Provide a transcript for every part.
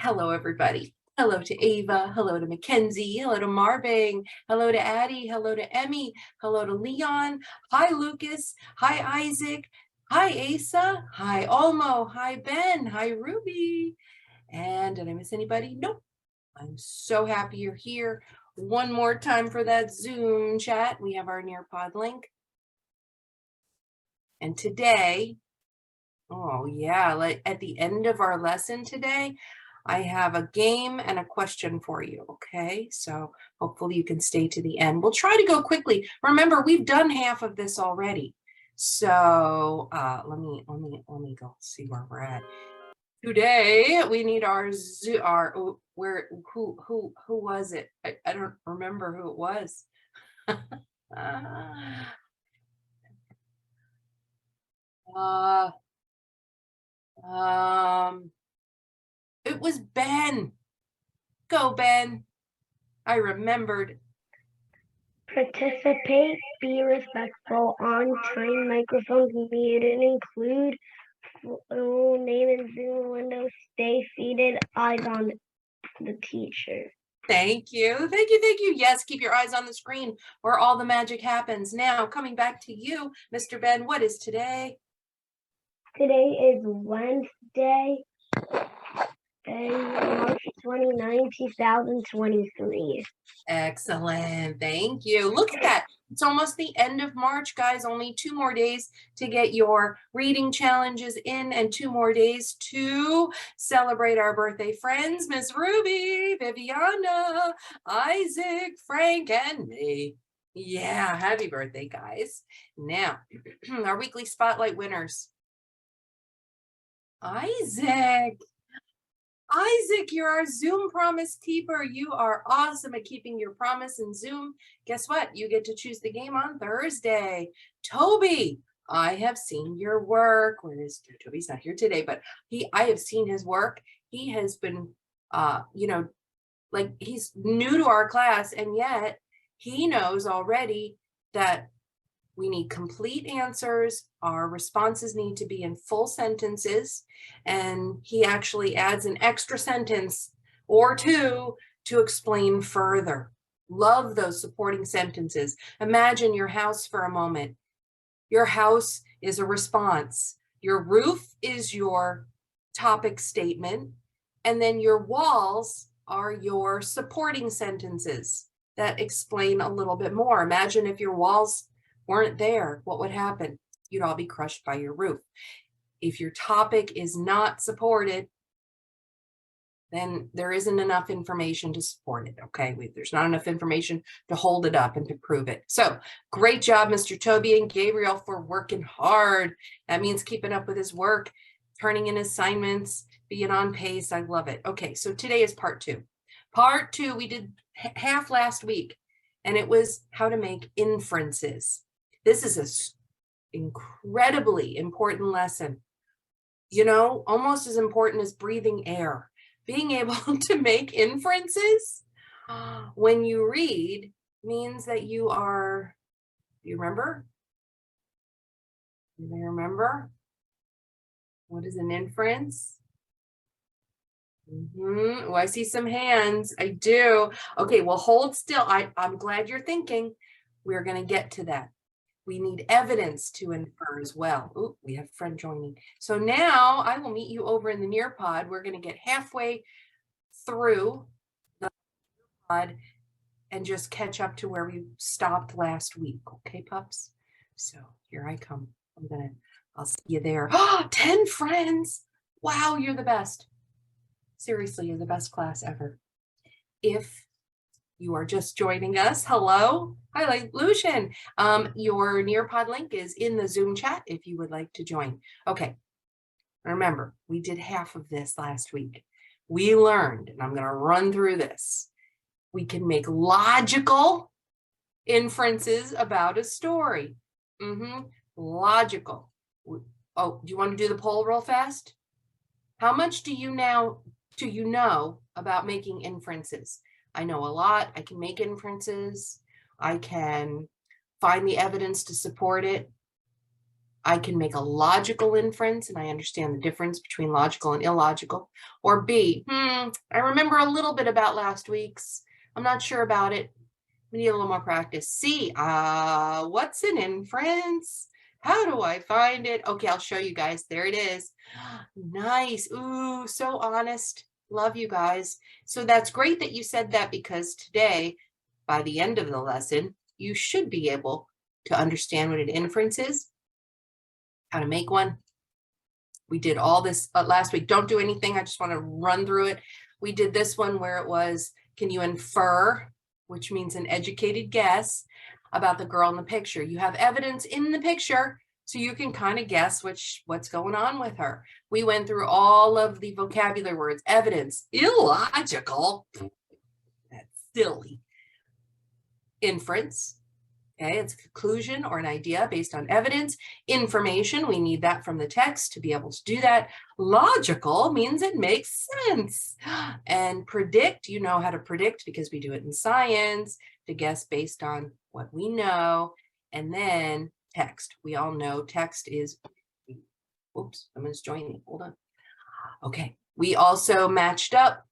Hello, everybody. Hello to Ava. Hello to Mackenzie. Hello to Marvin. Hello to Addie. Hello to Emmy. Hello to Leon. Hi, Lucas. Hi, Isaac. Hi, Asa. Hi, Olmo. Hi, Ben. Hi, Ruby. And did I miss anybody? Nope. I'm so happy you're here. One more time for that Zoom chat. We have our Nearpod link. And today, oh yeah, like at the end of our lesson today, I have a game and a question for you, okay? So hopefully you can stay to the end. We'll try to go quickly. Remember, we've done half of this already. So let me go see where we're at. Today we need who was it? I don't remember who it was. It was Ben. Go, Ben. I remembered. Participate, be respectful, on time, microphones muted, include full name and Zoom window, stay seated, eyes on the teacher. Thank you. Thank you. Thank you. Yes, keep your eyes on the screen where all the magic happens. Now, coming back to you, Mr. Ben, what is today? Today is Wednesday, March 29, 2023. Excellent. Thank you. Look at that. It's almost the end of March, guys. Only 2 more days to get your reading challenges in and 2 more days to celebrate our birthday friends, Miss Ruby, Viviana, Isaac, Frank, and me. Yeah, happy birthday, guys. Now, our weekly spotlight winners. Isaac, you're our Zoom promise keeper. You are awesome at keeping your promise in Zoom. Guess what? You get to choose the game on Thursday. Toby, I have seen your work. Where is Toby's not here today, but I have seen his work. He has been, like he's new to our class, and yet he knows already that we need complete answers. Our responses need to be in full sentences. And he actually adds an extra sentence or two to explain further. Love those supporting sentences. Imagine your house for a moment. Your house is a response. Your roof is your topic statement. And then your walls are your supporting sentences that explain a little bit more. Imagine if your walls weren't there, what would happen? You'd all be crushed by your roof. If your topic is not supported, then there isn't enough information to support it, okay? There's not enough information to hold it up and to prove it. So great job, Mr. Toby and Gabriel, for working hard. That means keeping up with his work, turning in assignments, being on pace. I love it. Okay, so today is part 2. Part 2, we did half last week, and it was how to make inferences. This is an incredibly important lesson, almost as important as breathing air. Being able to make inferences when you read means that you are, do you remember? Do you remember? What is an inference? Oh, I see some hands. I do. Okay, well, hold still. I'm glad you're thinking. We're going to get to that. We need evidence to infer as well. Oh, we have a friend joining. So now I will meet you over in the Nearpod. We're going to get halfway through the pod and just catch up to where we stopped last week. Okay, pups? So here I come. I'll see you there. 10 friends. Wow, you're the best. Seriously, you're the best class ever. If you are just joining us, hello. Hi, Lucian. Your Nearpod link is in the Zoom chat if you would like to join. Okay, remember, we did half of this last week. We learned, and I'm going to run through this, we can make logical inferences about a story. Logical. Oh, do you want to do the poll real fast? How much do you know about making inferences? I know a lot. I can make inferences. I can find the evidence to support it. I can make a logical inference and I understand the difference between logical and illogical. Or B, I remember a little bit about last week's. I'm not sure about it. We need a little more practice. C, what's an inference? How do I find it? Okay, I'll show you guys. There it is. Nice. Ooh, so honest. Love you guys. So that's great that you said that, because today, by the end of the lesson, you should be able to understand what an inference is, how to make one. We did all this last week. Don't do anything. I just want to run through it. We did this one where it was, can you infer, which means an educated guess about the girl in the picture. You have evidence in the picture, so you can kind of guess what's going on with her. We went through all of the vocabulary words. Evidence, illogical, that's silly. Inference, okay, it's a conclusion or an idea based on evidence. Information, we need that from the text to be able to do that. Logical means it makes sense. And predict, you know how to predict because we do it in science, to guess based on what we know. And then text, we all know text is, oops, someone's joining, hold on. Okay, we also matched up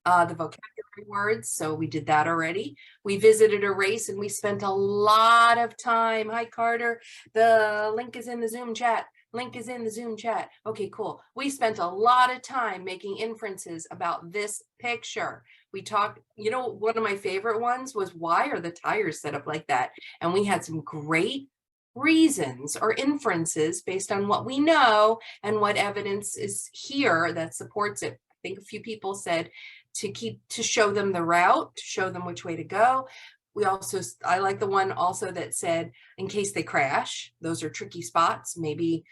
the vocabulary words, so we did that already. We visited a race and we spent a lot of time. Hi, Carter. The link is in the Zoom chat. Link is in the Zoom chat. Okay, cool. We spent a lot of time making inferences about this picture. We talked, you know, one of my favorite ones was, why are the tires set up like that? And we had some great reasons or inferences based on what we know and what evidence is here that supports it. I think a few people said to show them the route, to show them which way to go. We also, I like the one also that said, in case they crash, those are tricky spots, maybe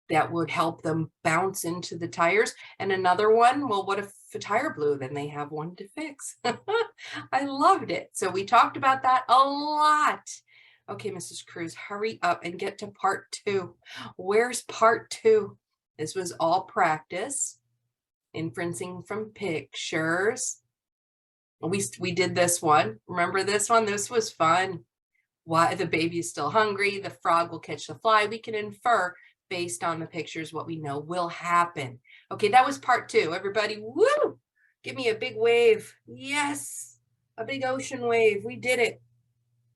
that would help them bounce into the tires. And another one, well, what if a tire blew? Then they have one to fix. I loved it. So we talked about that a lot. Okay, Mrs. Cruz, hurry up and get to part 2. Where's part 2? This was all practice. Inferencing from pictures. We did this one. Remember this one? This was fun. Why the baby is still hungry. The frog will catch the fly. We can infer based on the pictures what we know will happen. Okay, that was part 2. Everybody, woo! Give me a big wave. Yes, a big ocean wave. We did it.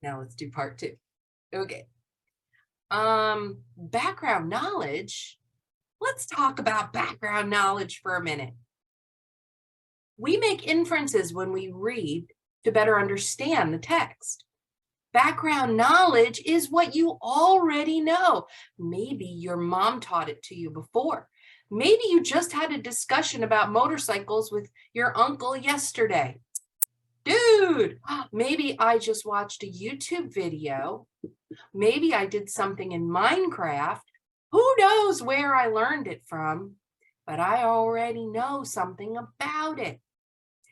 Now let's do part 2. Okay. Background knowledge. Let's talk about background knowledge for a minute. We make inferences when we read to better understand the text. Background knowledge is what you already know. Maybe your mom taught it to you before. Maybe you just had a discussion about motorcycles with your uncle yesterday. Dude, maybe I just watched a YouTube video. Maybe I did something in Minecraft. Who knows where I learned it from, but I already know something about it.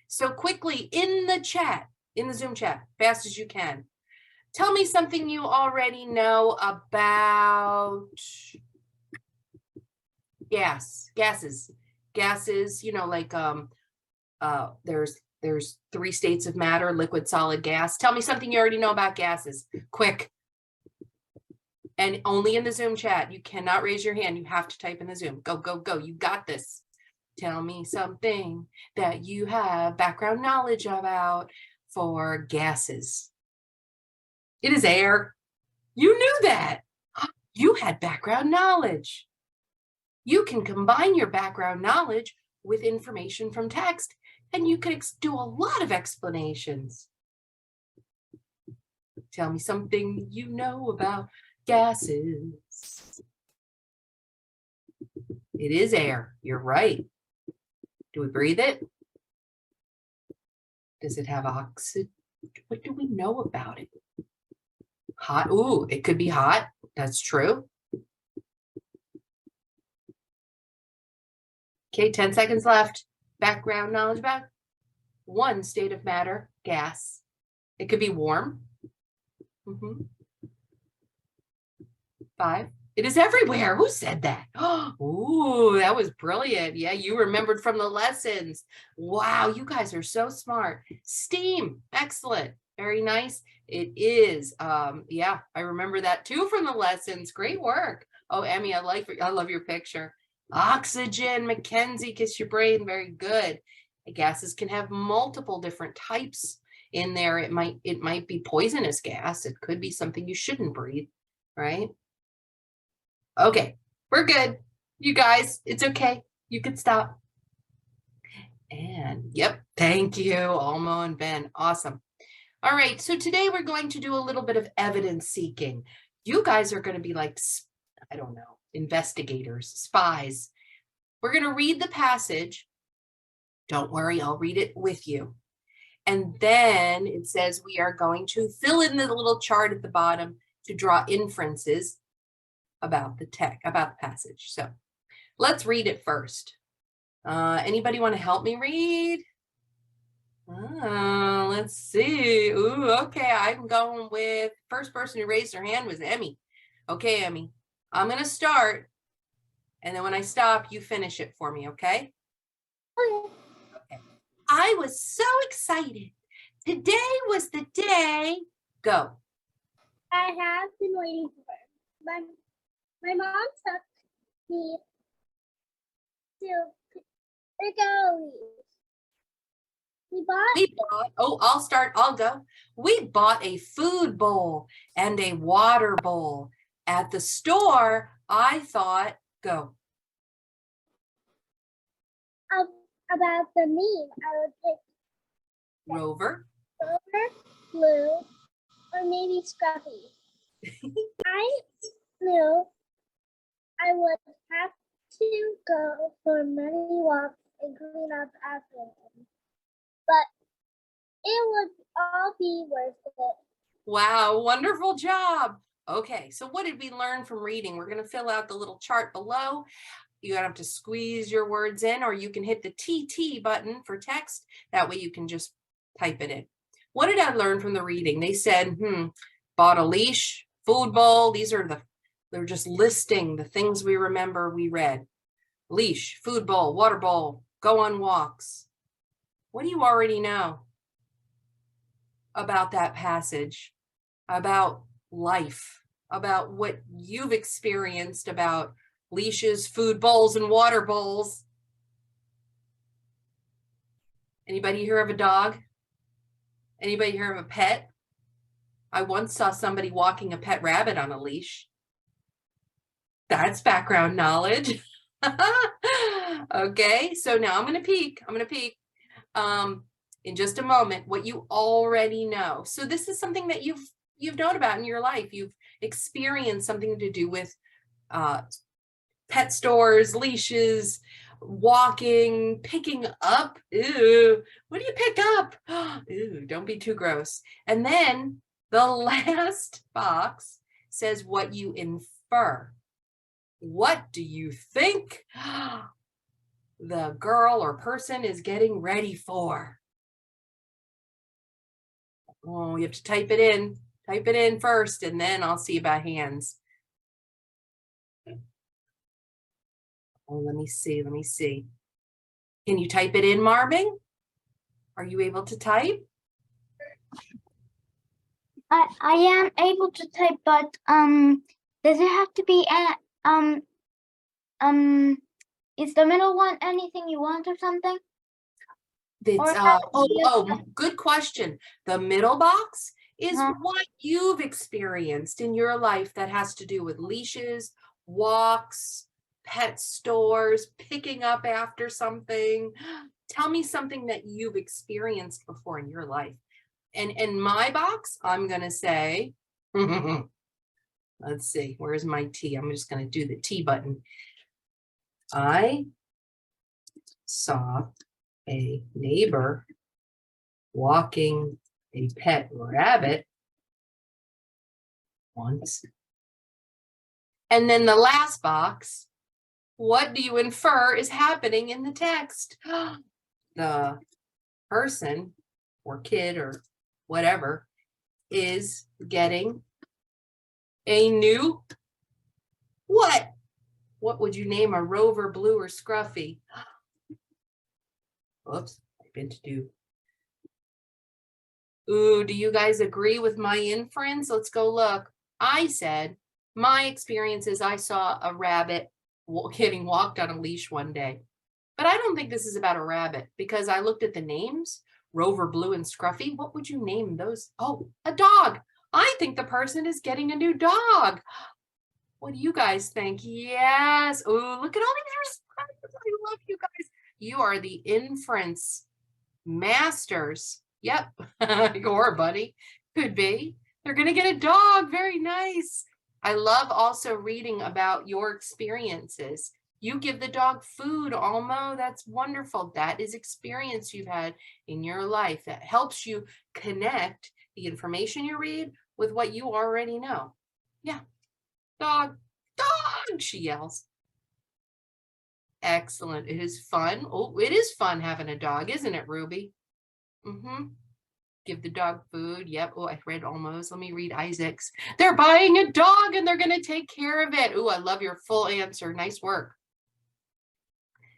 So quickly in the chat, in the Zoom chat, fast as you can, tell me something you already know about gases, you know, like there's 3 states of matter, liquid, solid, gas. Tell me something you already know about gases, quick. And only in the Zoom chat. You cannot raise your hand. You have to type in the Zoom. Go, go, go. You got this. Tell me something that you have background knowledge about for gases. It is air. You knew that. You had background knowledge. You can combine your background knowledge with information from text, and you can do a lot of explanations. Tell me something you know about gases. It is air. You're right. Do we breathe it? Does it have oxygen? What do we know about it? Hot. Ooh, it could be hot. That's true. Okay, 10 seconds left. Background knowledge about 1 state of matter, gas. It could be warm. 5. It is everywhere. Who said that? Oh, that was brilliant. Yeah, you remembered from the lessons. Wow, you guys are so smart. Steam. Excellent. Very nice. It is. Yeah, I remember that too from the lessons. Great work. Oh, Emmy, I love your picture. Oxygen, Mackenzie, kiss your brain. Very good. Gases can have multiple different types in there. It might be poisonous gas. It could be something you shouldn't breathe, right? Okay, we're good. You guys, it's okay. You can stop. And yep, thank you, Almo and Ben. Awesome. All right, so today we're going to do a little bit of evidence seeking. You guys are going to be like, I don't know, investigators, spies. We're going to read the passage. Don't worry, I'll read it with you. And then it says we are going to fill in the little chart at the bottom to draw inferences about the passage. So let's read it first. Anybody want to help me read? Let's see. Ooh, okay, I'm going with first person who raised their hand was Emmy. Okay, Emmy, I'm going to start. And then when I stop, you finish it for me, okay? Okay. I was so excited. Today was the day. Go. I have been waiting for it. My mom took me to pick out leaves. I'll go. We bought a food bowl and a water bowl. At the store, I thought, go. About the name, I would pick Rover. Blue, or maybe Scruffy. I knew I would have to go for many walks and clean up after them, but it would all be worth it. Wow, wonderful job. Okay, so what did we learn from reading? We're going to fill out the little chart below. You're going to have to squeeze your words in, or you can hit the TT button for text. That way you can just type it in. What did I learn from the reading? They said, bought a leash, food bowl. They're just listing the things we remember we read. Leash, food bowl, water bowl, go on walks. What do you already know about that passage, about life, about what you've experienced about leashes, food bowls, and water bowls? Anybody here have a dog? Anybody here have a pet? I once saw somebody walking a pet rabbit on a leash. That's background knowledge. Okay, so now I'm going to peek. In just a moment what you already know. So this is something that you've known about in your life. You've experienced something to do with pet stores, leashes, walking, picking up. Ew, what do you pick up? Ew, don't be too gross. And then the last box says what you infer. What do you think the girl or person is getting ready for? Oh, you have to type it in. Type it in first, and then I'll see about hands. Oh, let me see. Can you type it in, Marvin? Are you able to type? I am able to type, but does it have to be is the middle one anything you want or something? Good question. The middle box is what you've experienced in your life that has to do with leashes, walks, pet stores, picking up after something. Tell me something that you've experienced before in your life. And in my box, I'm going to say, let's see, where's my T? I'm just going to do the T button. I saw a neighbor walking a pet rabbit once. And then the last box, what do you infer is happening in the text? The person or kid or whatever is getting a new what? What would you name a Rover, Blue, or Scruffy? Oops, I've been to do. Ooh, do you guys agree with my inference? Let's go look. I said My experience is I saw a rabbit getting walked on a leash one day. But I don't think this is about a rabbit because I looked at the names, Rover, Blue, and Scruffy. What would you name those? Oh, a dog. I think the person is getting a new dog. What do you guys think? Yes. Oh, look at all these responses. I love you guys. You are the inference masters. Yep. Or bunny. Could be. They're going to get a dog. Very nice. I love also reading about your experiences. You give the dog food, Almo. That's wonderful. That is experience you've had in your life that helps you connect the information you read with what you already know. Yeah. Dog, dog, she yells. Excellent. It is fun. Oh, it is fun having a dog, isn't it, Ruby? Mm-hmm. Give the dog food. Yep. Oh, I read almost. Let me read Isaac's. They're buying a dog and they're going to take care of it. Oh, I love your full answer. Nice work.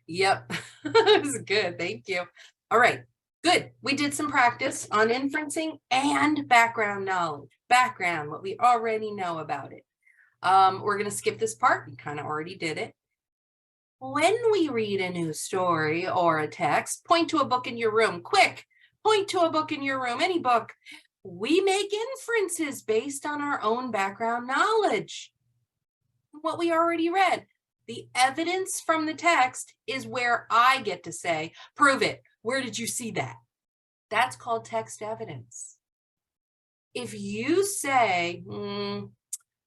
Yep. It was good. Thank you. All right. Good. We did some practice on inferencing and background knowledge. Background, what we already know about it. We're going to skip this part. We kind of already did it. When we read a new story or a text, point to a book in your room. Quick, point to a book in your room, any book. We make inferences based on our own background knowledge. What we already read. The evidence from the text is where I get to say, prove it. Where did you see that? That's called text evidence. If you say,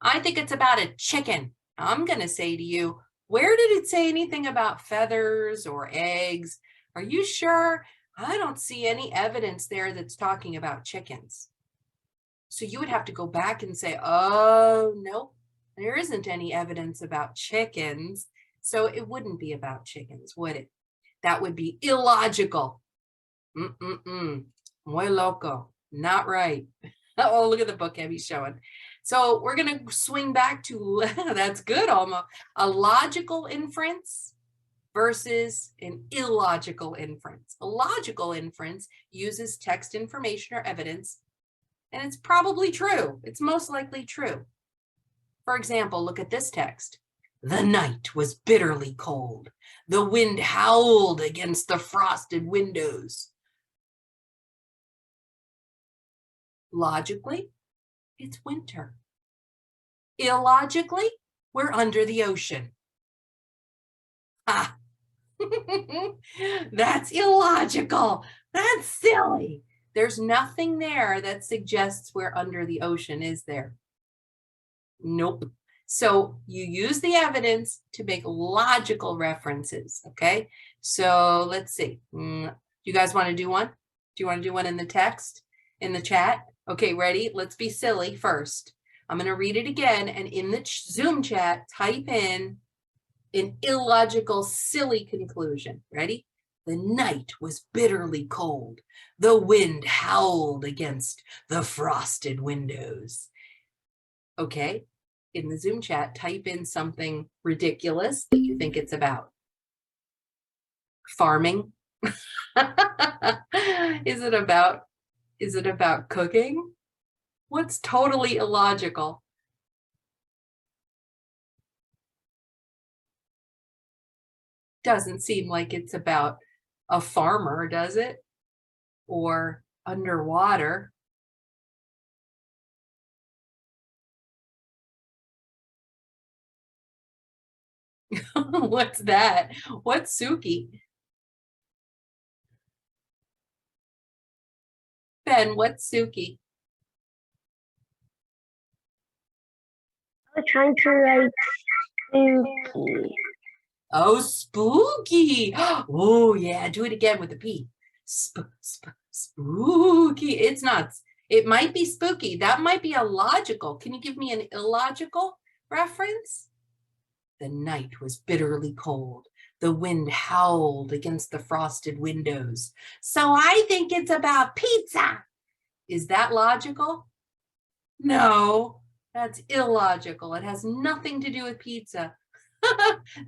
I think it's about a chicken, I'm going to say to you, where did it say anything about feathers or eggs? Are you sure? I don't see any evidence there that's talking about chickens. So you would have to go back and say, oh, nope, there isn't any evidence about chickens. So it wouldn't be about chickens, would it? That would be illogical. Muy loco. Not right. Oh, look at the book Abby's showing. So we're going to swing back to, that's good, Alma, a logical inference versus an illogical inference. A logical inference uses text information or evidence, and it's probably true. It's most likely true. For example, look at this text. The night was bitterly cold. The wind howled against the frosted windows. Logically, it's winter. Illogically, we're under the ocean. Ah, that's illogical. That's silly. There's nothing there that suggests we're under the ocean, is there? Nope. So you use the evidence to make logical references, okay? So let's see. Do you guys want to do one? Do you want to do one in the text, in the chat? Okay, ready? Let's be silly first. I'm going to read it again, and in the Zoom chat, type in an illogical, silly conclusion. Ready? The night was bitterly cold. The wind howled against the frosted windows. Okay, in the Zoom chat, type in something ridiculous that you think it's about. Farming? Is it about cooking? What's totally illogical? Doesn't seem like it's about a farmer, does it? Or underwater. What's that? What's Suki? Ben, what's Suki? I was trying to write spooky. Oh, spooky. Oh, yeah. Do it again with a P. Spooky. It's not. It might be spooky. That might be a logical. Can you give me an illogical reference? The night was bitterly cold. The wind howled against the frosted windows. So I think it's about pizza. Is that logical? No, that's illogical. It has nothing to do with pizza.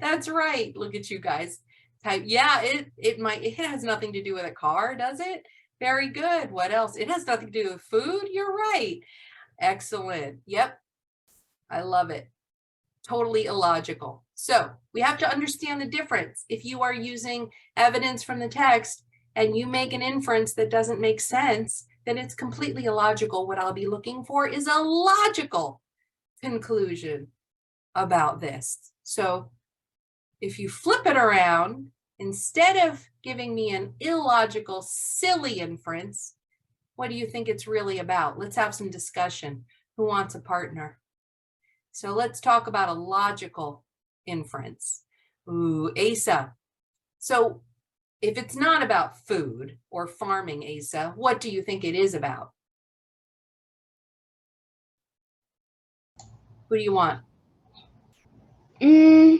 That's right. Look at you guys. Type, yeah, it has nothing to do with a car, does it? Very good. What else? It has nothing to do with food. You're right. Excellent. Yep. I love it. Totally illogical. So we have to understand the difference. If you are using evidence from the text and you make an inference that doesn't make sense, then it's completely illogical. What I'll be looking for is a logical conclusion about this. So if you flip it around, instead of giving me an illogical, silly inference, what do you think it's really about? Let's have some discussion. Who wants a partner? So let's talk about a logical inference. Ooh, Asa. So if it's not about food or farming, Asa, what do you think it is about? Who do you want? Emma?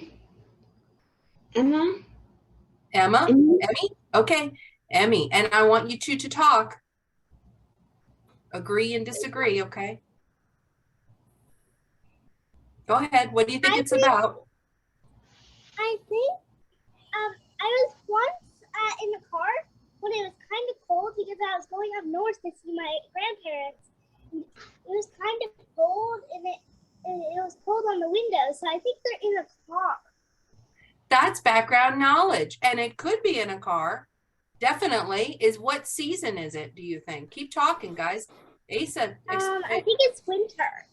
Emma? Emmy? Emmy? Okay, Emmy. And I want you two to talk. Agree and disagree, okay? Go ahead. What do you think it's about? I think I was once in the car when it was kind of cold because I was going up north to see my grandparents. And it was kind of cold and it was cold on the windows, so I think they're in a car. That's background knowledge, and it could be in a car. Definitely. Is what season is it, do you think? Keep talking, guys. Asa. I think it's winter.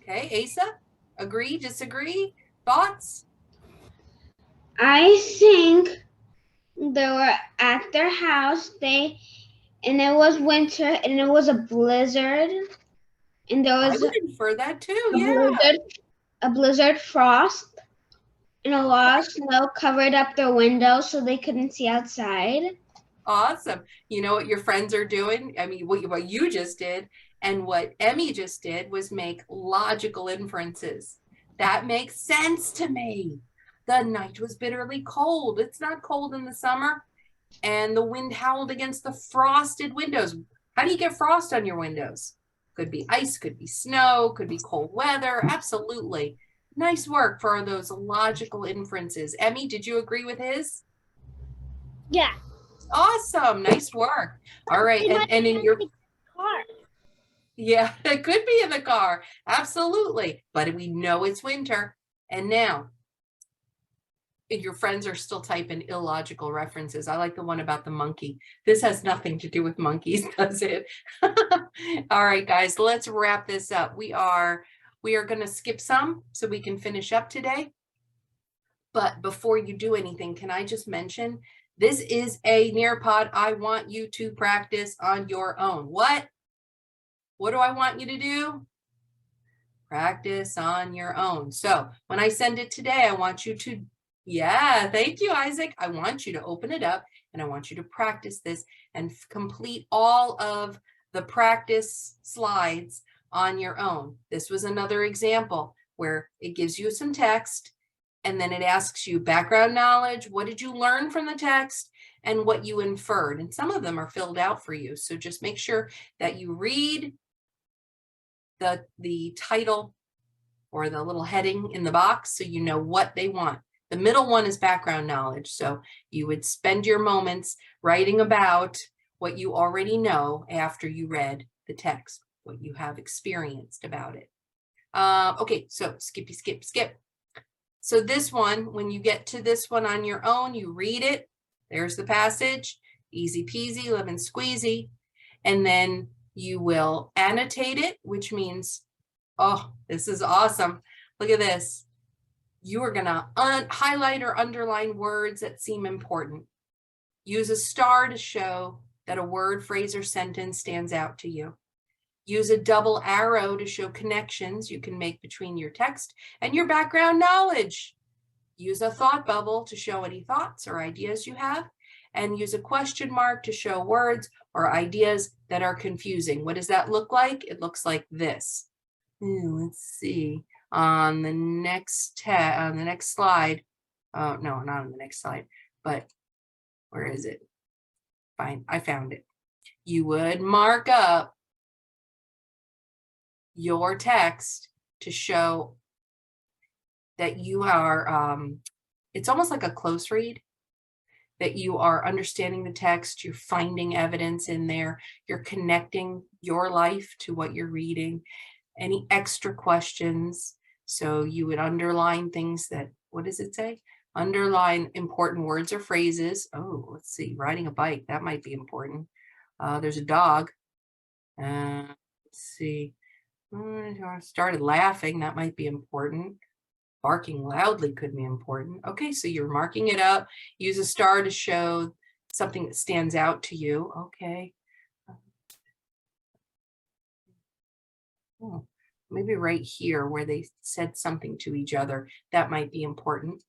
Okay, Asa, agree, disagree, thoughts? I think they were at their house. And it was winter, and it was a blizzard, and there I was would infer that too, yeah. a blizzard frost, and a lot of snow covered up their windows so they couldn't see outside. Awesome. You know what your friends are doing? I mean, what you just did and what Emmy just did was make logical inferences. That makes sense to me. The night was bitterly cold. It's not cold in the summer. And the wind howled against the frosted windows. How do you get frost on your windows? Could be ice, could be snow, could be cold weather. Absolutely. Nice work for those logical inferences. Emmy, did you agree with his? Yeah. Awesome. Nice work. All right. And in your car. Yeah, it could be in the car. Absolutely. But we know it's winter. And now your friends are still typing illogical references. I like the one about the monkey. This has nothing to do with monkeys, does it? All right, guys, let's wrap this up. We are going to skip some so we can finish up today. But before you do anything, can I just mention this is a Nearpod. I want you to practice on your own. What do I want you to do? Practice on your own. So when I send it today, I want you to, yeah, thank you, Isaac. I want you to open it up and I want you to practice this and complete all of the practice slides on your own. This was another example where it gives you some text and then it asks you background knowledge. What did you learn from the text and what you inferred? And some of them are filled out for you. So just make sure that you read the title or the little heading in the box so you know what they want. The middle one is background knowledge. So you would spend your moments writing about what you already know after you read the text, what you have experienced about it. Okay, so skippy, skip. So this one, when you get to this one on your own, you read it. There's the passage, easy peasy, lemon squeezy. And then you will annotate it, which means, oh, this is awesome. Look at this. You are going to highlight or underline words that seem important. Use a star to show that a word, phrase, or sentence stands out to you. Use a double arrow to show connections you can make between your text and your background knowledge. Use a thought bubble to show any thoughts or ideas you have. And use a question mark to show words or ideas that are confusing. What does that look like? It looks like this. Let's see. On the next slide. Oh, no, not on the next slide, but where is it? Fine, I found it. You would mark up your text to show that you are, it's almost like a close read, that you are understanding the text, you're finding evidence in there, you're connecting your life to what you're reading. Any extra questions? So you would underline things that, what does it say? Underline important words or phrases. Oh, let's see, riding a bike, that might be important. There's a dog. Let's see. I started laughing, that might be important. Barking loudly could be important. Okay, so you're marking it up. Use a star to show something that stands out to you. Okay. Oh, maybe right here where they said something to each other, that might be important.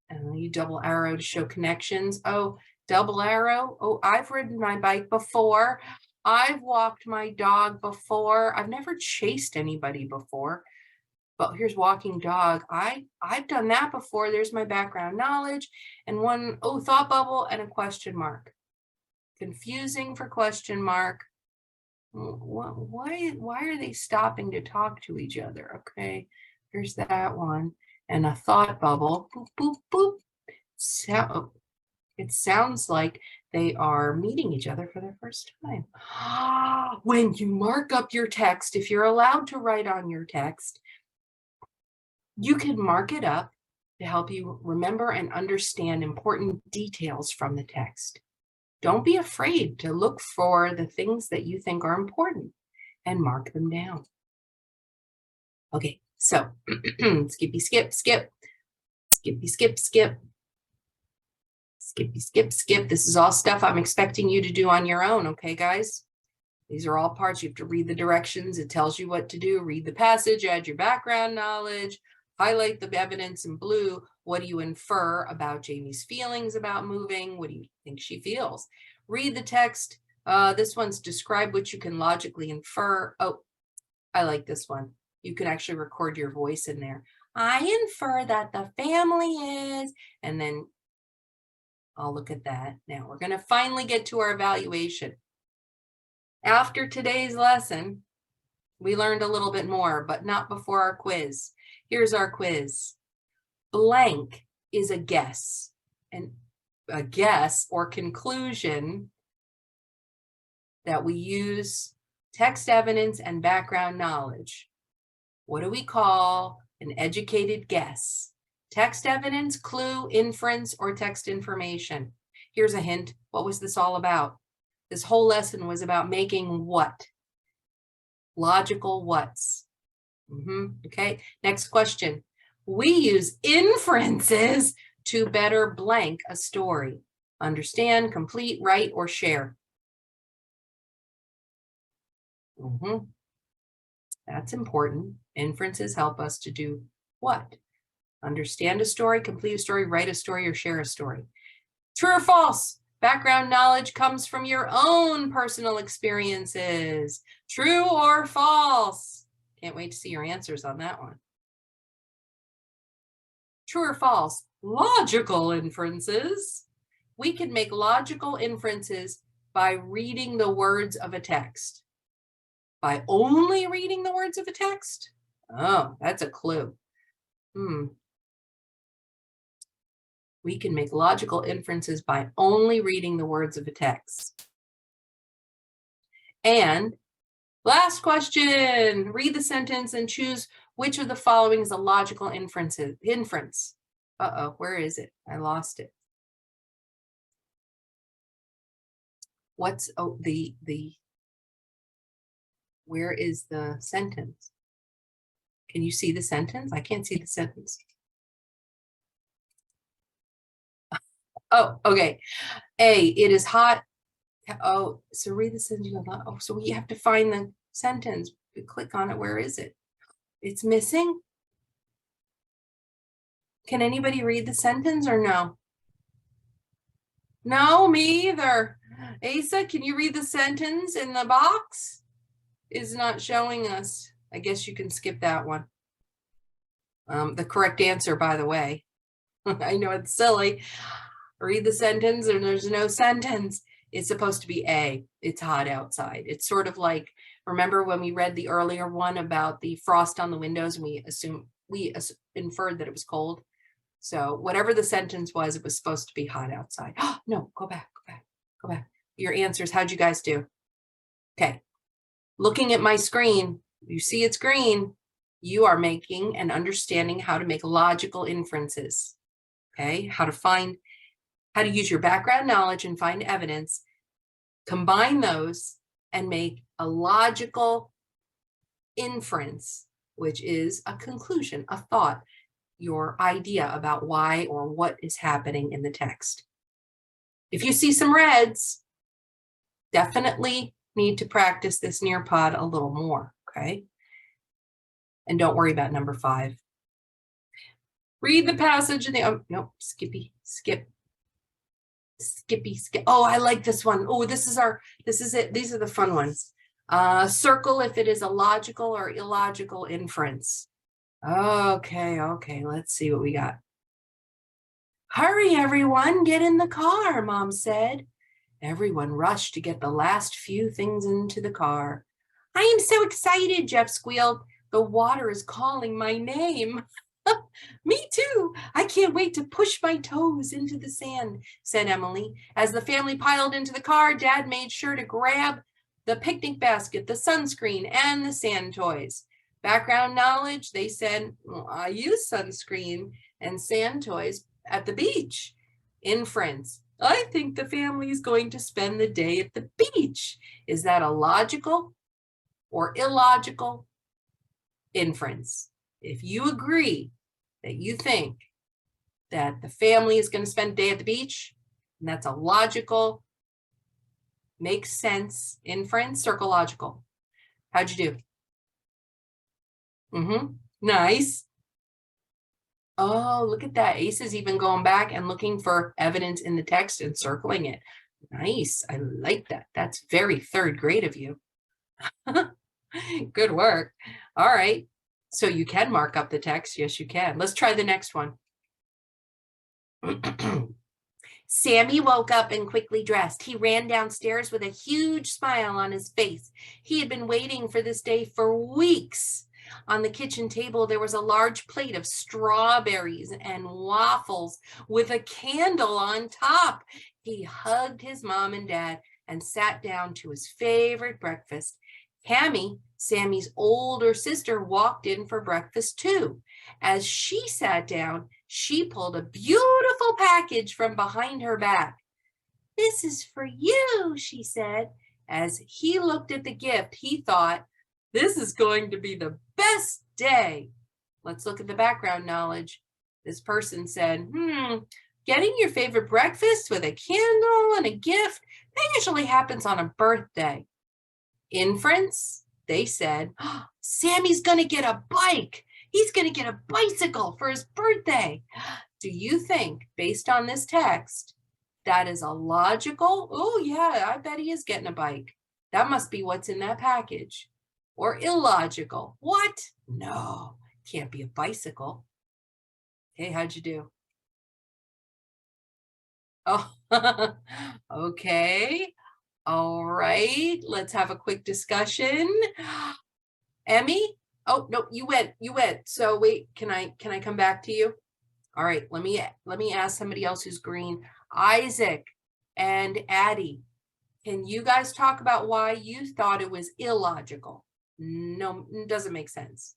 And you double arrow to show connections. Oh, double arrow. Oh, I've ridden my bike before. I've walked my dog before. I've never chased anybody before. But here's walking dog. I've done that before. There's my background knowledge. And one, oh, thought bubble and a question mark. Confusing for question mark. Why are they stopping to talk to each other? Okay, here's that one. And a thought bubble. Boop, boop, boop. So it sounds like they are meeting each other for the first time. When you mark up your text, if you're allowed to write on your text, you can mark it up to help you remember and understand important details from the text. Don't be afraid to look for the things that you think are important and mark them down. Okay, so skippy, skip, skip, skippy, skip, skip, skippy, skip, skip. This is all stuff I'm expecting you to do on your own, okay, guys? These are all parts. You have to read the directions. It tells you what to do. Read the passage, add your background knowledge, highlight the evidence in blue. What do you infer about Jamie's feelings about moving? What do you think she feels? Read the text. This one's describe what you can logically infer. Oh, I like this one. You can actually record your voice in there. I infer that the family is, and then I'll look at that. Now we're going to finally get to our evaluation. After today's lesson, we learned a little bit more, but not before our quiz. Here's our quiz. Blank is a guess, and a guess or conclusion that we use text evidence and background knowledge. What do we call an educated guess? Text evidence, clue, inference, or text information? Here's a hint. What was this all about? This whole lesson was about making what? Logical whats. Okay, next question. We use inferences to better blank a story. Understand, complete, write, or share. That's important. Inferences help us to do what? Understand a story, complete a story, write a story, or share a story. True or false? Background knowledge comes from your own personal experiences. True or false? Can't wait to see your answers on that one. True or false? Logical inferences. We can make logical inferences by reading the words of a text. By only reading the words of a text? Oh, that's a clue. We can make logical inferences by only reading the words of a text. And last question, read the sentence and choose which of the following is a logical inference. Uh-oh, where is it? I lost it. What's, oh, where is the sentence? Can you see the sentence? I can't see the sentence. Oh, okay. A, it is hot. Oh, so read the sentence. Oh, so we have to find the sentence. We click on it. Where is it? It's missing. Can anybody read the sentence or no? No, me either. Asa, can you read the sentence in the box? It's not showing us. I guess you can skip that one. The correct answer, by the way. I know it's silly. Read the sentence and there's no sentence. It's supposed to be A. It's hot outside. It's sort of like, remember when we read the earlier one about the frost on the windows and we inferred that it was cold. So whatever the sentence was, it was supposed to be hot outside. Oh, no, go back. Your answers, how'd you guys do? Okay. Looking at my screen, you see it's green, you are making and understanding how to make logical inferences. Okay, how to use your background knowledge and find evidence, combine those and make a logical inference, which is a conclusion, a thought, your idea about why or what is happening in the text. If you see some reds, definitely need to practice this Nearpod a little more, okay? And don't worry about number 5. Read the passage in the, oh, no, skip. Oh, I like this one. Oh, this is it. These are the fun ones. Circle if it is a logical or illogical inference. Okay, let's see what we got. Hurry, everyone, get in the car, Mom said. Everyone rushed to get the last few things into the car. I am so excited, Jeff squealed. The water is calling my name. Me too. I can't wait to push my toes into the sand, said Emily. As the family piled into the car, Dad made sure to grab the picnic basket, the sunscreen, and the sand toys. Background knowledge, they said, well, I use sunscreen and sand toys at the beach. Inference, I think the family is going to spend the day at the beach. Is that a logical or illogical inference? If you agree that you think that the family is going to spend a day at the beach, and that's a logical, makes sense inference, circle logical. How'd you do? Nice. Oh, look at that. Ace is even going back and looking for evidence in the text and circling it. Nice. I like that. That's very 3rd grade of you. Good work. All right. So you can mark up the text. Yes, you can. Let's try the next one. Sammy woke up and quickly dressed. He ran downstairs with a huge smile on his face. He had been waiting for this day for weeks. On the kitchen table, there was a large plate of strawberries and waffles with a candle on top. He hugged his mom and dad and sat down to his favorite breakfast. Cammy, Sammy's older sister, walked in for breakfast too. As she sat down, she pulled a beautiful package from behind her back. This is for you, she said. As he looked at the gift, he thought, this is going to be the best day. Let's look at the background knowledge. This person said, getting your favorite breakfast with a candle and a gift, that usually happens on a birthday. Inference, they said, Sammy's going to get a bike. He's going to get a bicycle for his birthday. Do you think, based on this text, that is a logical? Oh, yeah, I bet he is getting a bike. That must be what's in that package. Or illogical. What? No, can't be a bicycle. Hey, how'd you do? Oh, okay. All right, let's have a quick discussion. Emmy? Oh, no, you went. So wait, can I come back to you? All right, let me ask somebody else who's green. Isaac and Addie, can you guys talk about why you thought it was illogical? No, it doesn't make sense.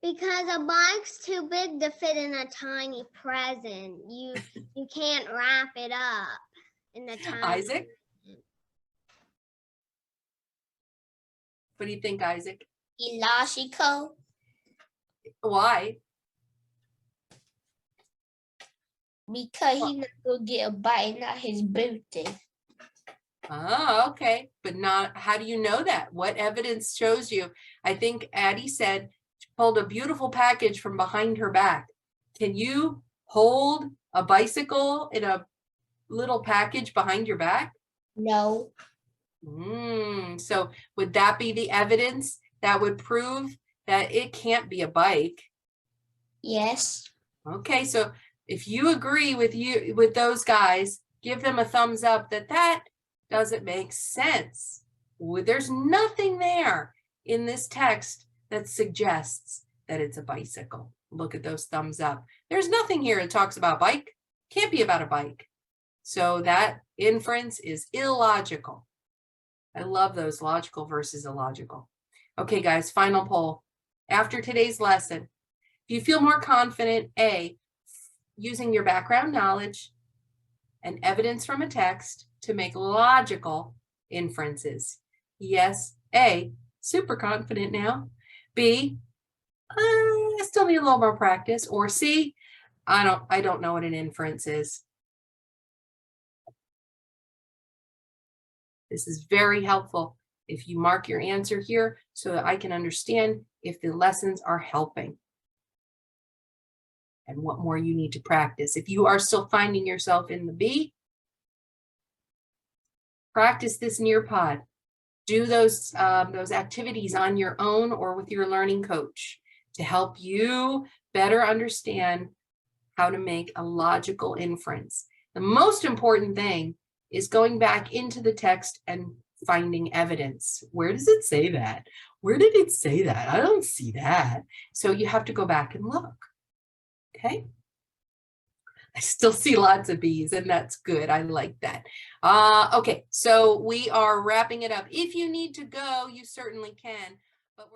Because a bike's too big to fit in a tiny present. You can't wrap it up in the tiny. Isaac? What do you think, Isaac? Illogical. Why? Because he's not gonna get a bike, not his birthday. Oh, okay. But not, how do you know that? What evidence shows you? I think Addie said she pulled a beautiful package from behind her back. Can you hold a bicycle in a little package behind your back? No. So would that be the evidence that would prove that it can't be a bike? Yes. Okay, so if you agree with those guys, give them a thumbs up that doesn't make sense. There's nothing there in this text that suggests that it's a bicycle. Look at those thumbs up. There's nothing here that talks about bike. Can't be about a bike. So that inference is illogical. I love those logical versus illogical. Okay, guys, final poll. After today's lesson, do you feel more confident, A, using your background knowledge and evidence from a text to make logical inferences? Yes, A, super confident now. B, I still need a little more practice. Or C, I don't know what an inference is. This is very helpful if you mark your answer here so that I can understand if the lessons are helping and what more you need to practice. If you are still finding yourself in the B, practice this Nearpod. Do those activities on your own or with your learning coach to help you better understand how to make a logical inference. The most important thing is going back into the text and finding evidence. Where does it say that? Where did it say that? I don't see that. So you have to go back and look. Okay. I still see lots of B's, and that's good. I like that. Okay, so we are wrapping it up. If you need to go, you certainly can. But we're